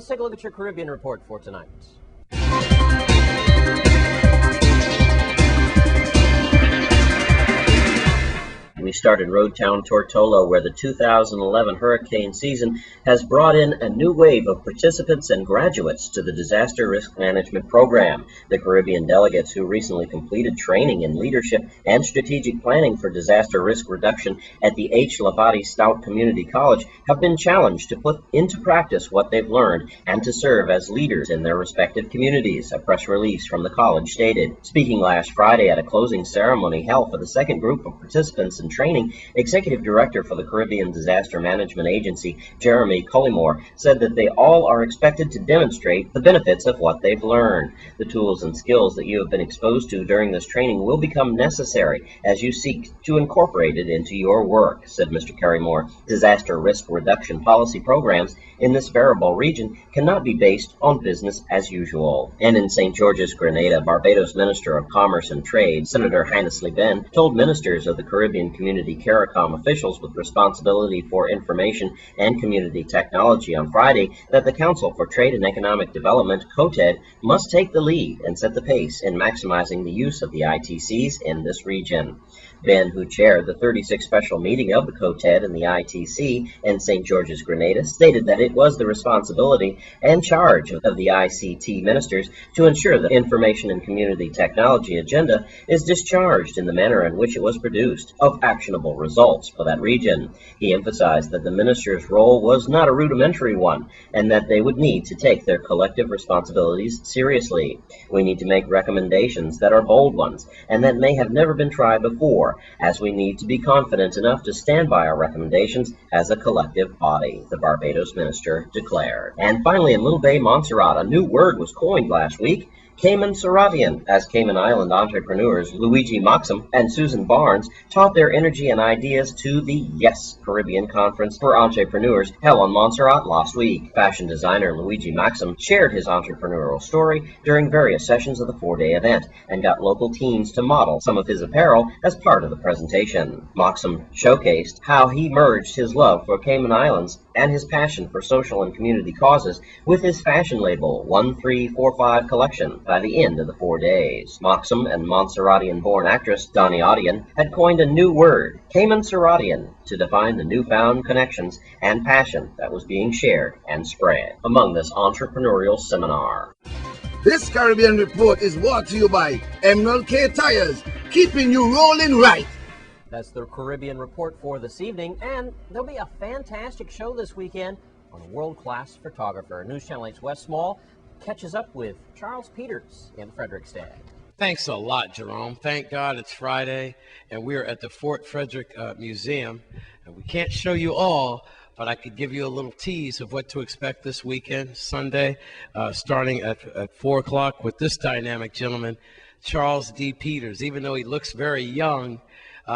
let's take a look at your Caribbean report for tonight. We started Road Town Tortola, where the 2011 hurricane season has brought in a new wave of participants and graduates to the Disaster Risk Management Program. The Caribbean delegates who recently completed training in leadership and strategic planning for disaster risk reduction at the H. Lavati Stout Community College have been challenged to put into practice what they've learned and to serve as leaders in their respective communities, a press release from the college stated. Speaking last Friday at a closing ceremony held for the second group of participants in training, Executive Director for the Caribbean Disaster Management Agency, Jeremy Cullimore, said that they all are expected to demonstrate the benefits of what they've learned. The tools and skills that you have been exposed to during this training will become necessary as you seek to incorporate it into your work, said Mr. Cullimore. Disaster risk reduction policy programs in this variable region cannot be based on business as usual. And in St. George's, Grenada, Barbados Minister of Commerce and Trade, Senator Heinsley Benn, told ministers of the Caribbean Community CARICOM officials with responsibility for information and community technology on Friday that the Council for Trade and Economic Development, COTED, must take the lead and set the pace in maximizing the use of the ITCs in this region. Ben, who chaired the 36th special meeting of the COTED and the ITC in St. George's, Grenada, stated that it was the responsibility and charge of the ICT ministers to ensure that information and community technology agenda is discharged in the manner in which it was produced, of actionable results for that region. He emphasized that the ministers' role was not a rudimentary one, and that they would need to take their collective responsibilities seriously. We need to make recommendations that are bold ones, and that may have never been tried before, as we need to be confident enough to stand by our recommendations as a collective body, the Barbados minister declared. And finally, in Little Bay, Montserrat, a new word was coined last week: Cayman Serratian, as Cayman Island entrepreneurs Luigi Maxim and Susan Barnes taught their energy and ideas to the Yes Caribbean Conference for Entrepreneurs held on Montserrat last week. Fashion designer Luigi Maxim shared his entrepreneurial story during various sessions of the four-day event and got local teens to model some of his apparel as part of the presentation. Maxim showcased how he merged his love for Cayman Islands and his passion for social and community causes with his fashion label 1345 collection by the end of the 4 days. Maxim and Montserratian-born actress Donnie Audion had coined a new word, Cayman Serratian, to define the newfound connections and passion that was being shared and spread among this entrepreneurial seminar. This Caribbean Report is brought to you by Emerald K Tires, keeping you rolling right. That's the Caribbean Report for this evening, and there'll be a fantastic show this weekend on a world-class photographer. News Channel 8's Wes Small catches up with Charles Peters in Frederickstad. Thanks a lot, Jerome. Thank God it's Friday, and we're at the Fort Frederick Museum. And we can't show you all, but I could give you a little tease of what to expect this weekend, Sunday, starting at 4 o'clock with this dynamic gentleman, Charles D. Peters. Even though he looks very young,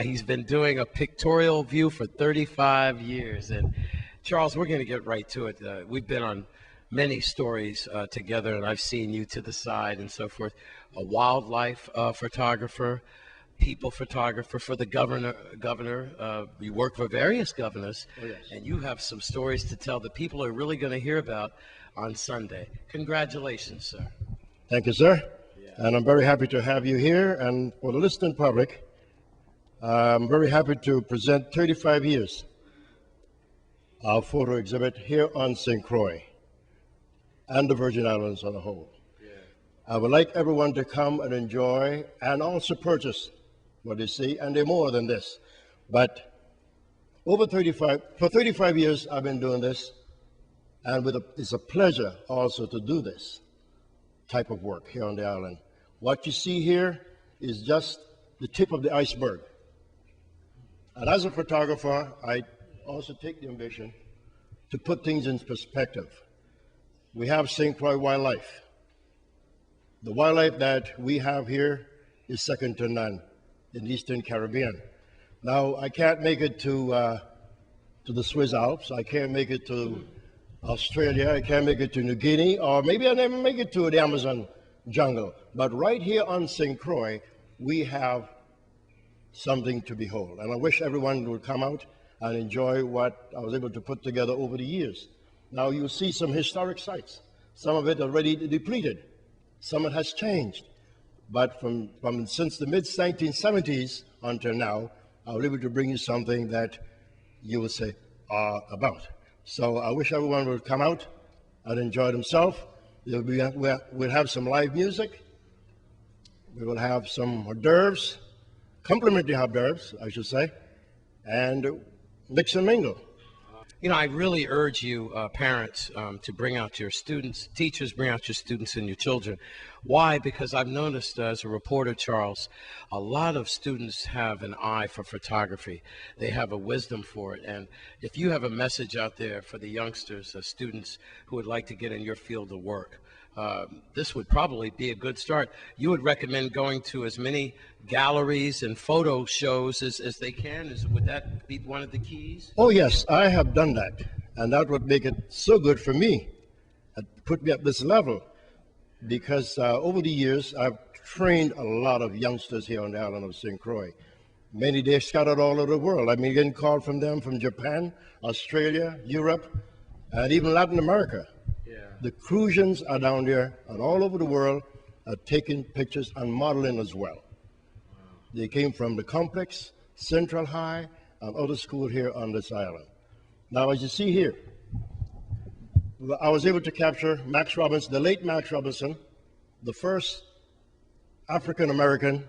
he's been doing a pictorial view for 35 years. And Charles, we're going to get right to it. We've been on many stories together, and I've seen you to the side and so forth. A wildlife photographer, people photographer for the governor. You work for various governors, oh, yes. And you have some stories to tell the people are really going to hear about on Sunday. Congratulations, sir. Thank you, sir. Yeah. And I'm very happy to have you here. And for the listening public, I'm very happy to present 35 years our photo exhibit here on St. Croix and the Virgin Islands on a whole. Yeah. I would like everyone to come and enjoy and also purchase what they see, and they're more than this. But for 35 years I've been doing this, and it's a pleasure also to do this type of work here on the island. What you see here is just the tip of the iceberg. And as a photographer, I also take the ambition to put things in perspective. We have St. Croix wildlife. The wildlife that we have here is second to none in the Eastern Caribbean. Now, I can't make it to the Swiss Alps. I can't make it to Australia. I can't make it to New Guinea, or maybe I'll never make it to the Amazon jungle. But right here on St. Croix, we have something to behold. And I wish everyone would come out and enjoy what I was able to put together over the years. Now you see some historic sites. Some of it already depleted. Some of it has changed. But since the mid-1970s until now, I was able to bring you something that you would say about. So I wish everyone would come out and enjoy themselves. We'll have some live music. We will have some hors d'oeuvres, complimentary hors d'oeuvres, I should say, and mix and mingle. You know, I really urge you, parents, to bring out your students, teachers, bring out your students and your children. Why? Because I've noticed as a reporter, Charles, a lot of students have an eye for photography. They have a wisdom for it. And if you have a message out there for the youngsters, students who would like to get in your field of work, this would probably be a good start. You would recommend going to as many galleries and photo shows as they can? Would that be one of the keys? Oh, yes, I have done that. And that would make it so good for me, put me at this level. Because over the years, I've trained a lot of youngsters here on the island of St. Croix. Many they're scattered all over the world. I've been getting called from them from Japan, Australia, Europe, and even Latin America. The Cruisians are down there and all over the world are taking pictures and modeling as well. They came from the complex, Central High, and other schools here on this island. Now, as you see here, I was able to capture Max Robinson, the late Max Robinson, the first African-American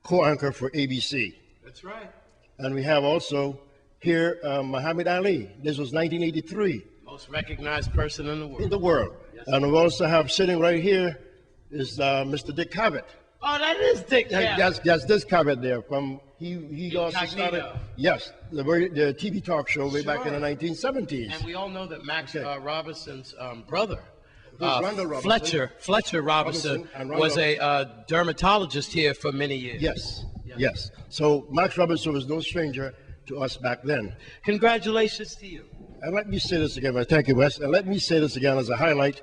co-anchor for ABC. That's right. And we have also here Muhammad Ali. This was 1983. Most recognized person in the world. In the world. Yes. And we also have sitting right here is Mr. Dick Cavett. Oh, that is Dick Cavett. Yes, this Cavett there. He also started, yes, the TV talk show way back in the 1970s. And we all know that Max Robinson's brother, Robinson. Fletcher Robinson was a dermatologist here for many years. Yes. So Max Robinson was no stranger to us back then. Congratulations to you. And let me say this again, thank you, Wes. And let me say this again as a highlight,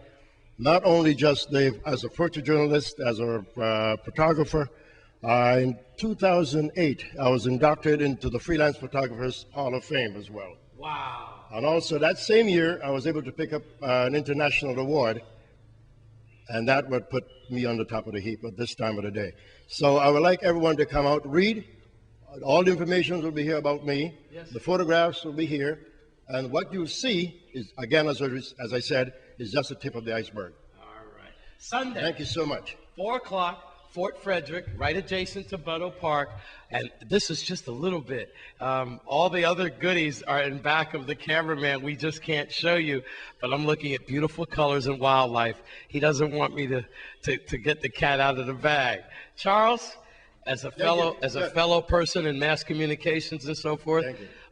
not only just as a photojournalist, as a photographer. In 2008, I was inducted into the Freelance Photographers Hall of Fame as well. Wow. And also that same year, I was able to pick up an international award, and that would put me on the top of the heap at this time of the day. So I would like everyone to come out, read. All the information will be here about me. Yes. The photographs will be here. And what you'll see is, again, as I said, is just the tip of the iceberg. All right. Sunday. Thank you so much. 4 o'clock, Fort Frederick, right adjacent to Butto Park. And this is just a little bit. All the other goodies are in back of the cameraman. We just can't show you. But I'm looking at beautiful colors and wildlife. He doesn't want me to get the cat out of the bag. Charles, as a fellow person in mass communications and so forth,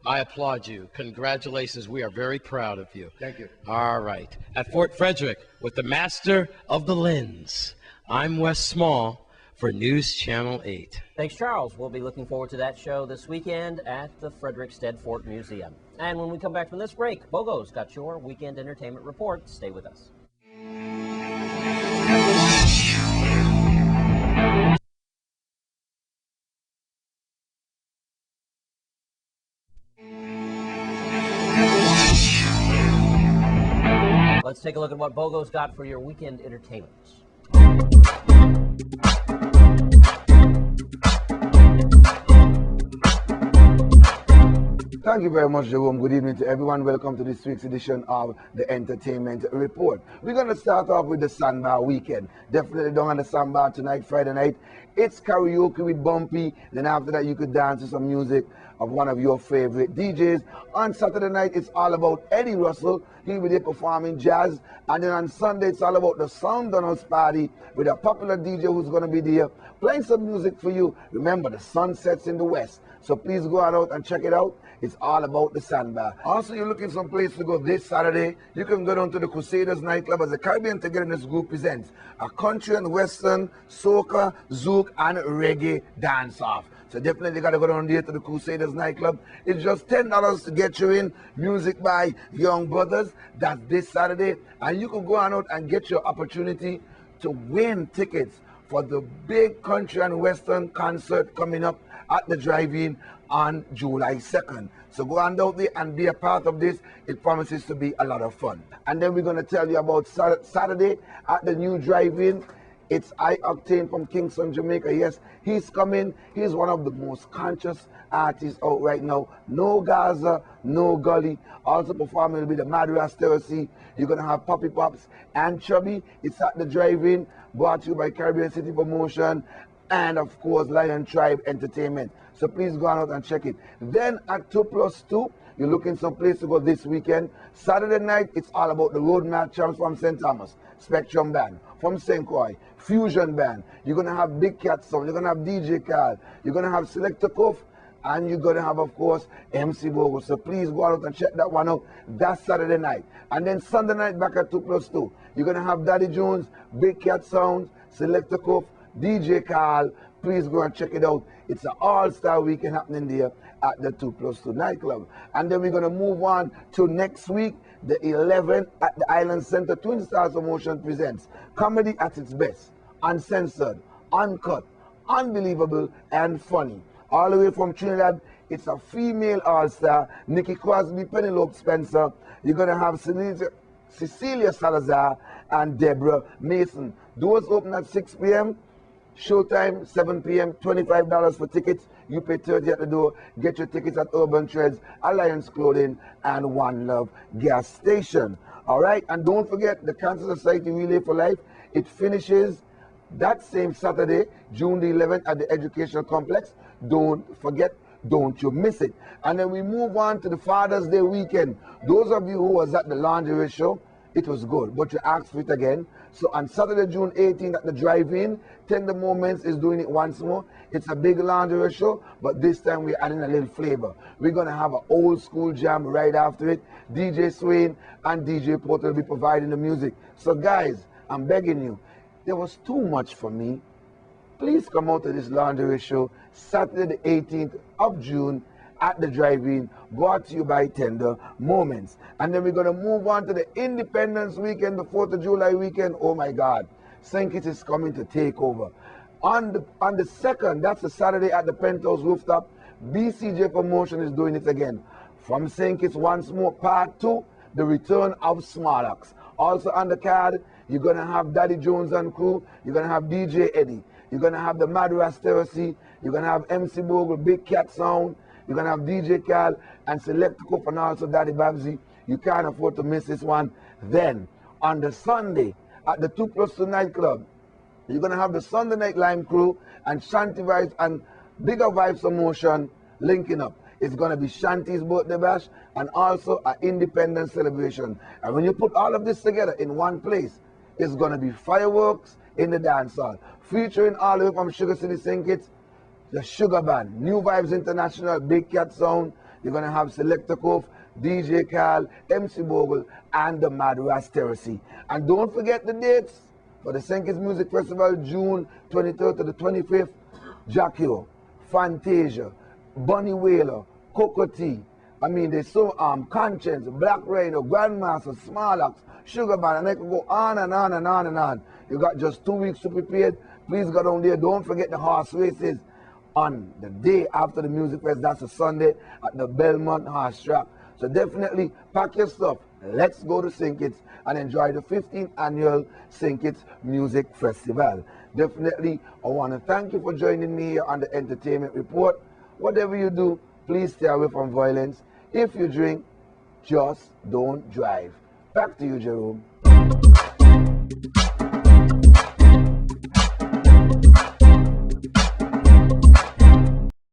I applaud you. Congratulations. We are very proud of you. Thank you. All right. At Fort Frederick, with the master of the lens, I'm Wes Small for News Channel 8. Thanks, Charles. We'll be looking forward to that show this weekend at the Frederiksted Fort Museum. And when we come back from this break, Bogo's got your weekend entertainment report. Stay with us. Let's take a look at what Bogo's got for your weekend entertainment. Thank you very much, Jerome. Good evening to everyone. Welcome to this week's edition of the Entertainment Report. We're going to start off with the Sandbar weekend. Definitely down on the Sandbar tonight, Friday night. It's karaoke with Bumpy. Then after that, you could dance to some music of one of your favorite DJs. On Saturday night, it's all about Eddie Russell. He'll be there performing jazz. And then on Sunday, it's all about the Sound House Party with a popular DJ who's going to be there playing some music for you. Remember, the sun sets in the west. So please go out and check it out. It's all about the Sandbar. Also, you're looking some place to go this Saturday, you can go down to the Crusaders nightclub as the Caribbean Togetherness Group presents a country and western, soca, zouk, and reggae dance-off. So definitely got to go down there to the Crusaders nightclub. It's just $10 to get you in. Music by Young Brothers. That's this Saturday. And you can go on out and get your opportunity to win tickets for the big country and western concert coming up at the drive-in on July 2nd. So go on out there and be a part of this. It promises to be a lot of fun. And then we're going to tell you about Saturday at the new drive-in. It's High Octane from Kingston, Jamaica. Yes, he's coming. He's one of the most conscious artists out right now. No Gaza, no Gully. Also performing will be the Madras Terrace. You're going to have Poppy Pops and Chubby. It's at the drive-in, brought to you by Caribbean City Promotion and, of course, Lion Tribe Entertainment. So please go out and check it. Then at 2+2, you're looking some place to go this weekend. Saturday night, it's all about the road champs from St. Thomas, Spectrum Band, from St. Croix, Fusion Band. You're going to have Big Cat Sound. You're going to have DJ Carl. You're going to have Selector Cuff. And you're going to have, of course, MC Bogle. So please go out and check that one out. That's Saturday night. And then Sunday night back at 2+2. You're going to have Daddy Jones, Big Cat Sound, Selector Cuff, DJ Carl. Please go and check it out. It's an all-star weekend happening there at the 2+2 nightclub. And then we're going to move on to next week, the 11th at the Island Center. Twin Stars Promotion presents comedy at its best, uncensored, uncut, unbelievable, and funny. All the way from Trinidad, it's a female all-star, Nikki Crosby, Penelope Spencer. You're going to have Cecilia Salazar and Deborah Mason. Doors open at 6 p.m. Showtime, 7 p.m., $25 for tickets. You pay $30 at the door. Get your tickets at Urban Treads, Alliance Clothing, and One Love Gas Station. All right? And don't forget the Cancer Society Relay for Life. It finishes that same Saturday, June the 11th, at the Educational Complex. Don't forget, don't you miss it. And then we move on to the Father's Day weekend. Those of you who was at the lingerie show, it was good, but you asked for it again. So on Saturday, June 18th at the drive-in, Tender Moments is doing it once more. It's a big lingerie show, but this time we're adding a little flavor. We're going to have an old school jam right after it. DJ Swain and DJ Porter will be providing the music. So guys, I'm begging you, there was too much for me. Please come out to this lingerie show Saturday the 18th of June at the drive-in, brought to you by Tender Moments. And then we're going to move on to the Independence Weekend, the 4th of July weekend. Oh my God, St. Kitts is coming to take over. On the 2nd, that's a Saturday at the Penthouse Rooftop, BCJ Promotion is doing it again. From St. Kitts once more, part 2, the return of Smarlax. Also on the card, you're going to have Daddy Jones and crew, you're going to have DJ Eddie, you're going to have the Madras Terrace, you're going to have MC Bogle, Big Cat Sound, you're going to have DJ Carl and Select Cup and also Daddy Babsy. You can't afford to miss this one. Then, on the Sunday, at the 2+2 nightclub, you're going to have the Sunday Night Lime crew and Shanty Vibes and Bigger Vibes Promotion linking up. It's going to be Shanty's birthday bash and also an independence celebration. And when you put all of this together in one place, it's going to be fireworks in the dance hall, featuring all the way from Sugar City St. Kitts, the Sugar Band, New Vibes International, Big Cat Sound. You're going to have Selector Cove, DJ Carl, MC Bogle, and the Madras Terrace. And don't forget the dates for the St. Kitts Music Festival, June 23rd to the 25th. Jackie, Fantasia, Bunny Whaler, Coco T. I mean, there's so Conscience, Black Rhino, Grandmaster, Smarlax, Sugar Band, and I can go on and on and on and on. You got just 2 weeks to prepare. Please go down there. Don't forget the horse races on the day after the music fest. That's a Sunday at the Belmont Horse Track. So definitely pack your stuff. Let's go to St. Kitts and enjoy the 15th annual St. Kitts Music Festival. Definitely, I want to thank you for joining me here on the Entertainment Report. Whatever you do, please stay away from violence. If you drink, just don't drive. Back to you, Jerome.